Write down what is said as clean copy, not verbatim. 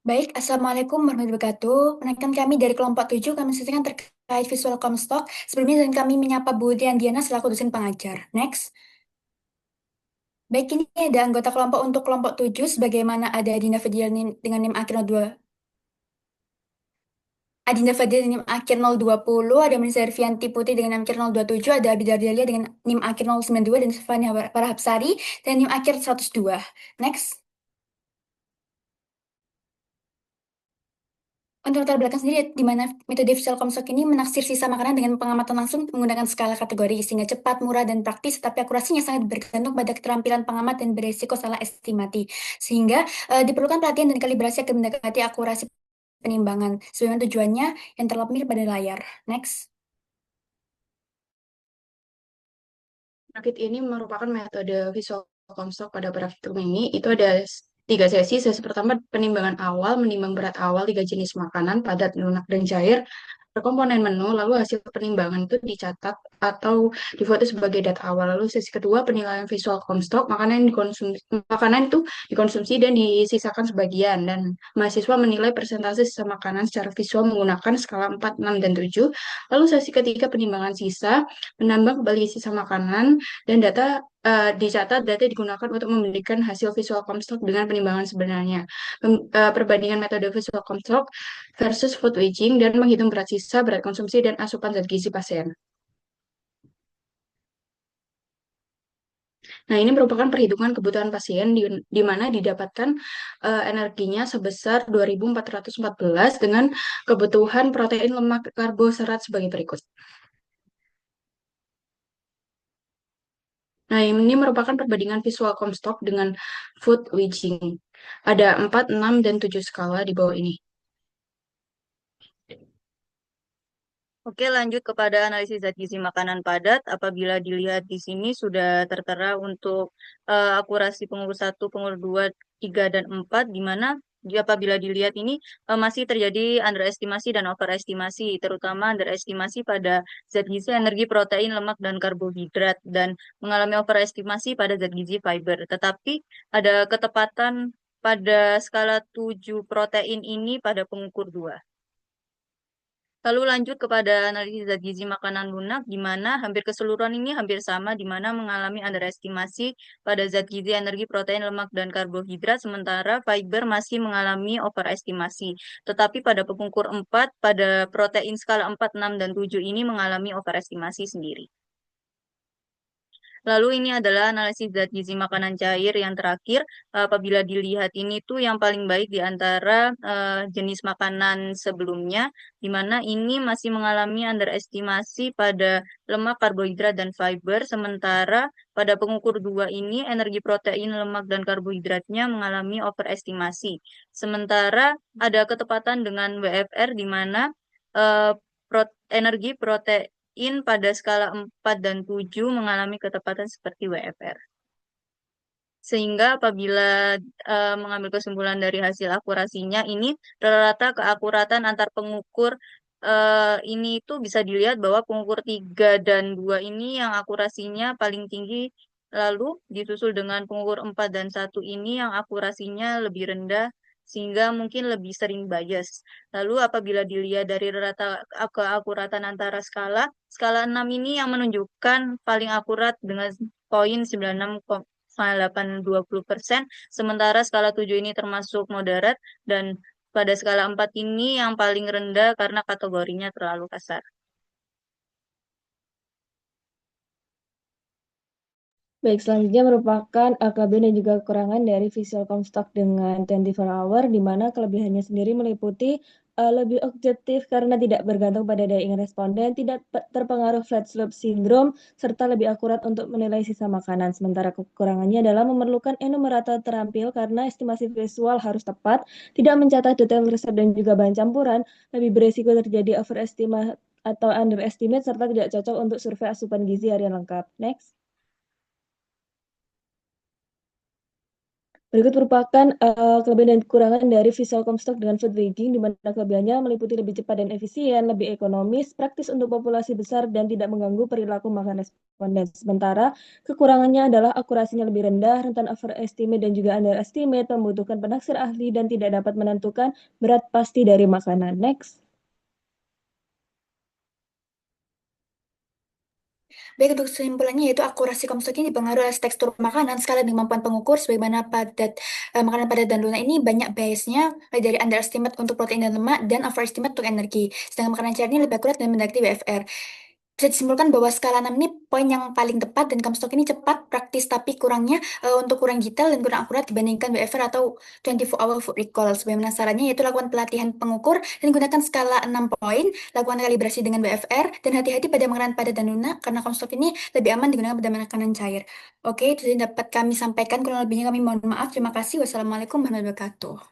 Baik, Assalamualaikum warahmatullahi wabarakatuh. Penaikan kami dari kelompok 7 kami selesaikan terkait visual Comstock. Sebelumnya dan kami menyapa Bu Dian Diana selaku dosen pengajar. Next. Baik, ini ada anggota kelompok untuk kelompok 7 sebagaimana ada Adinda Fadila dengan NIM akhir 02, Adinda Fadila NIM akhir 020, ada Melisa Ervianti Putri dengan NIM akhir 027, ada Abidar Delia dengan NIM akhir 092, dan Sefania Parahapsari dengan NIM akhir 102. Next. Untuk latar belakang sendiri, di mana metode visual Comstock ini menaksir sisa makanan dengan pengamatan langsung menggunakan skala kategori, sehingga cepat, murah, dan praktis, tetapi akurasinya sangat bergantung pada keterampilan pengamat dan beresiko salah estimasi. Sehingga diperlukan pelatihan dan kalibrasi agar mendekati akurasi penimbangan. Sesuai tujuannya yang terlampir pada layar. Next. Rakit ini merupakan metode visual Comstock pada praktikum ini. Itu ada tiga sesi. Sesi pertama penimbangan awal, menimbang berat awal tiga jenis makanan, padat, lunak, dan cair per komponen menu, lalu hasil penimbangan itu dicatat atau difoto sebagai data awal. Lalu sesi kedua penilaian visual Comstock, makanan itu dikonsumsi dan disisakan sebagian, dan mahasiswa menilai persentase sisa makanan secara visual menggunakan skala 4, 6, dan 7. Lalu sesi ketiga penimbangan sisa, menambah kembali sisa makanan dan dicatat data digunakan untuk memberikan hasil visual Comstock dengan penimbangan sebenarnya. Perbandingan metode visual Comstock versus food waging dan menghitung berat sisa, berat konsumsi, dan asupan zat gizi pasien. Nah, ini merupakan perhitungan kebutuhan pasien di mana didapatkan energinya sebesar 2414 dengan kebutuhan protein, lemak, karbo, serat sebagai berikut. Nah, ini merupakan perbandingan visual Comstock dengan food waging. Ada 4, 6, dan 7 skala di bawah ini. Oke, lanjut kepada analisis zat gizi makanan padat. Apabila dilihat di sini sudah tertera untuk akurasi pengurus 1, pengurus 2, 3, dan 4, di mana apabila dilihat ini masih terjadi underestimasi dan overestimasi, terutama underestimasi pada zat gizi, energi, protein, lemak, dan karbohidrat, dan mengalami overestimasi pada zat gizi fiber. Tetapi ada ketepatan pada skala 7 protein ini pada pengukur 2. Lalu lanjut kepada analisis zat gizi makanan lunak, di mana hampir keseluruhan ini hampir sama, di mana mengalami underestimasi pada zat gizi, energi, protein, lemak, dan karbohidrat, sementara fiber masih mengalami overestimasi. Tetapi pada pengukur 4, pada protein skala 4, 6, dan 7 ini mengalami overestimasi sendiri. Lalu ini adalah analisis zat gizi makanan cair yang terakhir. Apabila dilihat ini tuh yang paling baik di antara jenis makanan sebelumnya, di mana ini masih mengalami underestimasi pada lemak, karbohidrat, dan fiber, sementara pada pengukur 2 ini energi, protein, lemak, dan karbohidratnya mengalami overestimasi. Sementara ada ketepatan dengan WFR di mana eh, energi, protein pada skala 4 dan 7 mengalami ketepatan seperti WFR. Sehingga apabila mengambil kesimpulan dari hasil akurasinya, ini rata-rata keakuratan antar pengukur ini itu bisa dilihat bahwa pengukur 3 dan 2 ini yang akurasinya paling tinggi, lalu disusul dengan pengukur 4 dan 1 ini yang akurasinya lebih rendah, sehingga mungkin lebih sering bias. Lalu apabila dilihat dari rata keakuratan antara skala, skala 6 ini yang menunjukkan paling akurat dengan poin 96,820%, sementara skala 7 ini termasuk moderat, dan pada skala 4 ini yang paling rendah karena kategorinya terlalu kasar. Baik, selanjutnya merupakan kelebihan dan juga kekurangan dari visual Comstock dengan 24 hour, di mana kelebihannya sendiri meliputi lebih objektif karena tidak bergantung pada daya ingat responden, tidak terpengaruh flat slope syndrome, serta lebih akurat untuk menilai sisa makanan. Sementara kekurangannya adalah memerlukan enumerator terampil karena estimasi visual harus tepat, tidak mencatat detail resep dan juga bahan campuran, lebih beresiko terjadi overestimate atau underestimate, serta tidak cocok untuk survei asupan gizi harian lengkap. Next. Berikut merupakan kelebihan dan kekurangan dari visual Comstock dengan food rigging, di mana kelebihannya meliputi lebih cepat dan efisien, lebih ekonomis, praktis untuk populasi besar, dan tidak mengganggu perilaku makan responden. Sementara kekurangannya adalah akurasinya lebih rendah, rentan overestimate dan juga underestimate, membutuhkan penaksir ahli, dan tidak dapat menentukan berat pasti dari makanan. Next. Baik, untuk kesimpulannya yaitu akurasi Comstock ini dipengaruhi oleh tekstur makanan, skala dan kemampuan pengukur, sebagaimana makanan padat dan lunak ini banyak biasnya dari underestimate untuk protein dan lemak dan overestimate untuk energi. Sedangkan makanan cair ini lebih akurat dan mendekati WFR. Bisa disimpulkan bahwa skala 6 ini poin yang paling tepat dan Comstock ini cepat, praktis, tapi kurangnya untuk kurang detail dan kurang akurat dibandingkan WFR atau 24-hour food recall. Sebagaimana sarannya yaitu lakukan pelatihan pengukur dan gunakan skala 6 poin, lakukan kalibrasi dengan WFR, dan hati-hati pada makanan padat dan lunak karena Comstock ini lebih aman digunakan pada makanan cair. Oke, itu yang dapat kami sampaikan. Kurang lebihnya kami mohon maaf. Terima kasih. Wassalamualaikum warahmatullahi wabarakatuh.